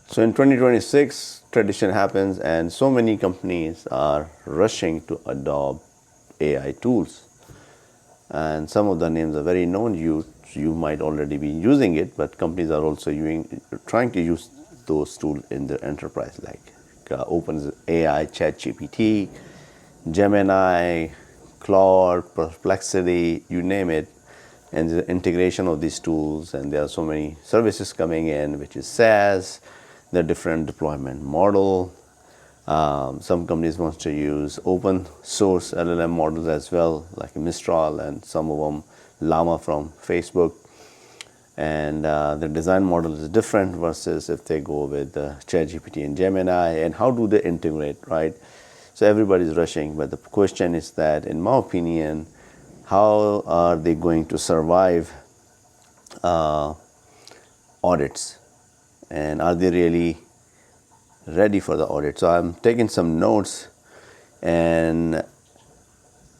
So in 2026, tradition happens, and so many companies are rushing to adopt AI tools. And some of the names are very known. You might already be using it, but companies are also trying to use those tools in their enterprise, like OpenAI, ChatGPT, Gemini, Claude, Perplexity, you name it, and the integration of these tools. And there are so many services coming in, which is SaaS, the different deployment model. Some companies want to use open source LLM models as well, like Mistral and some of them Llama from Facebook. And the design model is different versus if they go with ChatGPT and Gemini. And how do they integrate, right? So everybody's rushing, but the question is that, in my opinion, how are they going to survive audits, and are they really ready for the audit? So I'm taking some notes, and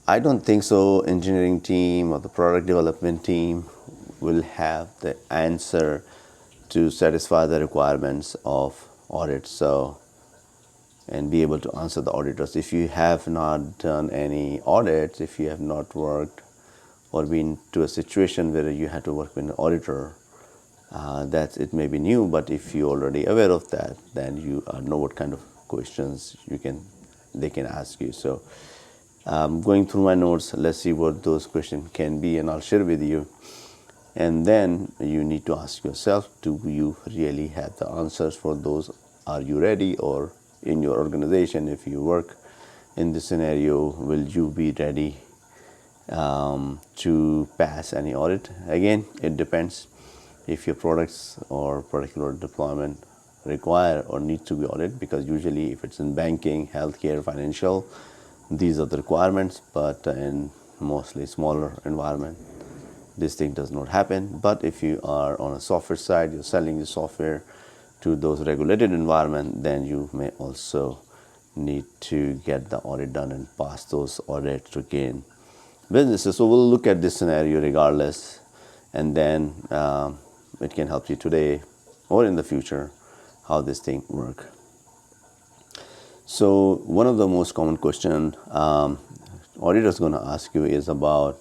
I don't think so engineering team or the product development team will have the answer to satisfy the requirements of audit, so and be able to answer the auditors. If you have not done any audits, if you have not worked or been to a situation where you had to work with an auditor, that it may be new, but if you're already aware of that, then you know what kind of questions they can ask you. So going through my notes, let's see what those questions can be, and I'll share with you. And then you need to ask yourself, do you really have the answers for those? Are you ready? Or in your organization, if you work in this scenario, will you be ready to pass any audit? Again, it depends. If your products or particular deployment require or need to be audited, because usually if it's in banking, healthcare, financial, these are the requirements, but in mostly smaller environment, this thing does not happen. But if you are on a software side, you're selling the software to those regulated environment, then you may also need to get the audit done and pass those audits to gain businesses. So we'll look at this scenario regardless, and then it can help you today or in the future how this thing work. So one of the most common question auditor is going to ask you is about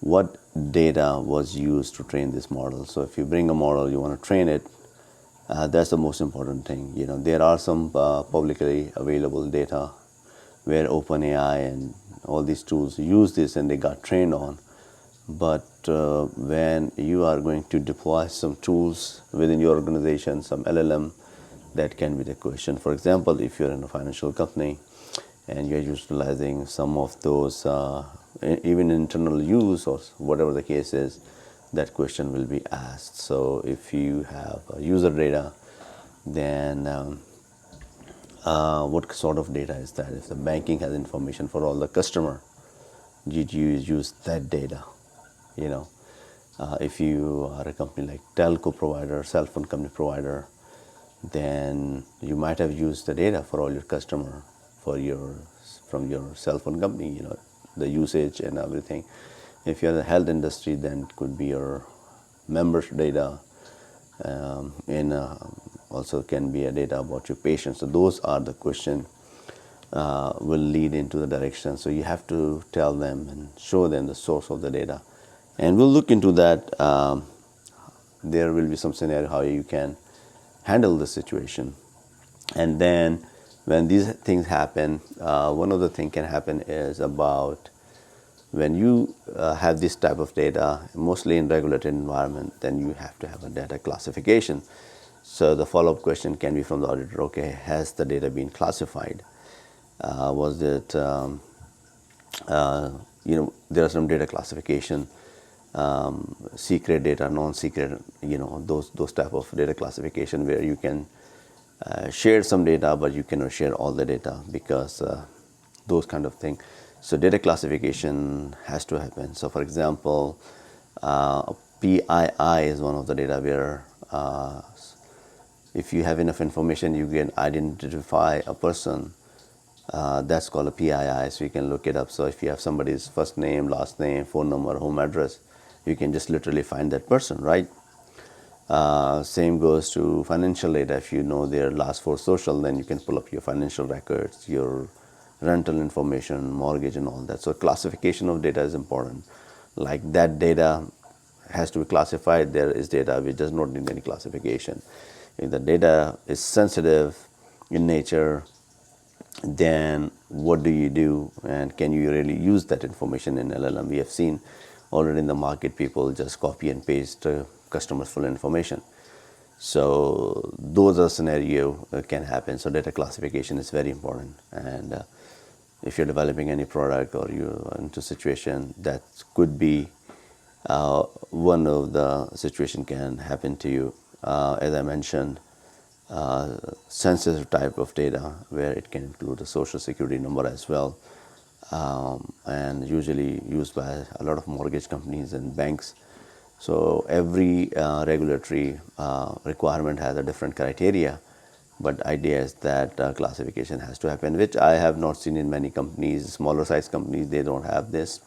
what data was used to train this model. So if you bring a model, you want to train it, that's the most important thing. There are some publicly available data where OpenAI and all these tools use this and they got trained on. But when you are going to deploy some tools within your organization, some LLM, that can be the question. For example, if you're in a financial company and you're utilizing some of those, even internal use or whatever the case is, that question will be asked. So if you have user data, then what sort of data is that? If the banking has information for all the customer, did you use that data? If you are a company like telco provider, cell phone company provider, then you might have used the data for all your customer from your cell phone company, the usage and everything. If you're in the health industry, then it could be your members' data, and also can be a data about your patients. So those are the questions will lead into the direction. So you have to tell them and show them the source of the data. And we'll look into that. There will be some scenario how you can handle the situation. And then when these things happen, one of the things can happen is about when you have this type of data, mostly in regulated environment, then you have to have a data classification. So the follow-up question can be from the auditor, okay, has the data been classified? Was it, there are some data classification, secret data, non-secret, those type of data classification where you can share some data, but you cannot share all the data because those kind of things. So data classification has to happen. So for example, PII is one of the data where if you have enough information, you can identify a person. That's called a PII, so you can look it up. So if you have somebody's first name, last name, phone number, home address, you can just literally find that person, right? Same goes to financial data. If you know their last four social, then you can pull up your financial records, your rental information, mortgage, and all that. So classification of data is important. Like that data has to be classified. There is data which does not need any classification. If the data is sensitive in nature, then what do you do, and can you really use that information in LLM? We have seen already in the market people just copy and paste customers full information. So those are scenario can happen. So data classification is very important, and if you're developing any product or you're into a situation that could be one of the situation can happen to you. As I mentioned, sensitive type of data where it can include a social security number as well, and usually used by a lot of mortgage companies and banks. So every regulatory requirement has a different criteria, but idea is that classification has to happen, which I have not seen in many companies. Smaller size companies, they don't have this.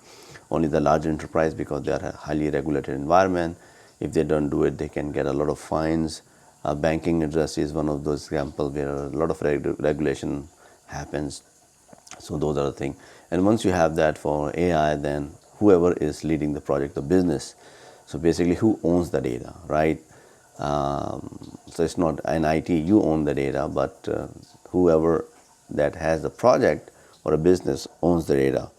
Only the large enterprise, because they are a highly regulated environment. If they don't do it, they can get a lot of fines. Banking industry is one of those examples where a lot of regulation happens. So those are the things. And once you have that for AI, then whoever is leading the project, the business, so basically who owns the data, right? So it's not an IT, you own the data, but whoever that has the project or a business owns the data.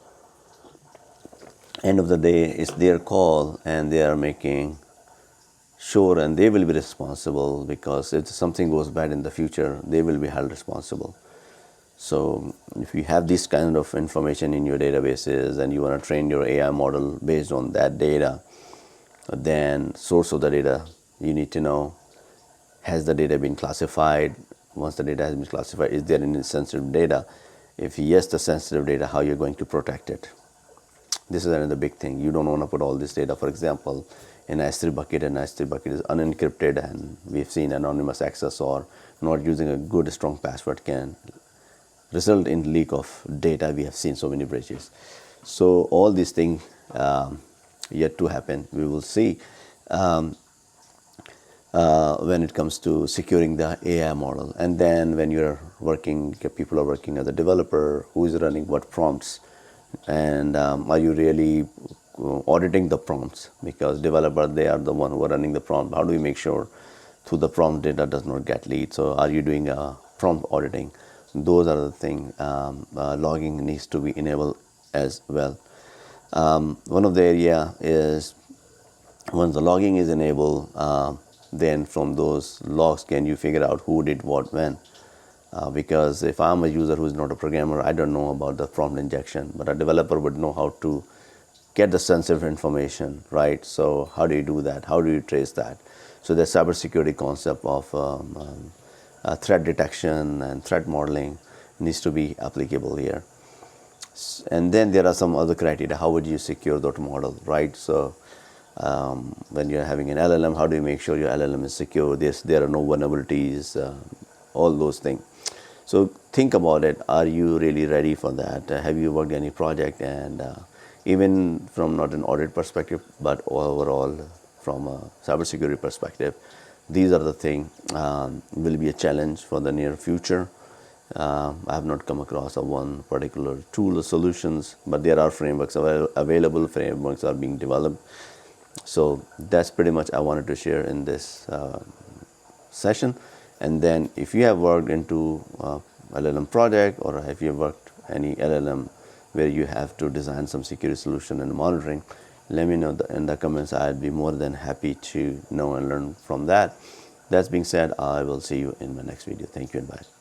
End of the day, it's their call, and they are making sure, and they will be responsible, because if something goes bad in the future, they will be held responsible. So if you have this kind of information in your databases and you want to train your AI model based on that data, then source of the data, you need to know, has the data been classified? Once the data has been classified, is there any sensitive data? If yes, the sensitive data, how you're going to protect it? This is another big thing. You don't want to put all this data, for example, in S3 bucket, and S3 bucket is unencrypted, and we've seen anonymous access or not using a good strong password can result in leak of data. We have seen so many breaches. So all these things yet to happen. We will see when it comes to securing the AI model. And then when you're working, people are working as a developer, who is running what prompts, and are you really auditing the prompts? Because developers, they are the one who are running the prompt. How do we make sure through the prompt data does not get leaked? So are you doing a prompt auditing? Those are the things. Logging needs to be enabled as well. One of the area is, once the logging is enabled, then from those logs can you figure out who did what when. Because if I'm a user who is not a programmer, I don't know about the prompt injection, but a developer would know how to get the sensitive information, right? So how do you do that? How do you trace that? So the cybersecurity concept of threat detection and threat modeling needs to be applicable here. And then there are some other criteria. How would you secure that model, right? So when you're having an LLM, how do you make sure your LLM is secure? There are no vulnerabilities, all those things. So think about it. Are you really ready for that? Have you worked any project? And even from not an audit perspective, but overall from a cybersecurity perspective, these are the things will be a challenge for the near future. I have not come across a one particular tool or solutions, but there are frameworks available. Frameworks are being developed. So that's pretty much I wanted to share in this session. And then if you have worked into LLM project, or if you have worked any LLM where you have to design some security solution and monitoring, let me know in the comments. I'd be more than happy to know and learn from that. That being said, I will see you in my next video. Thank you and bye.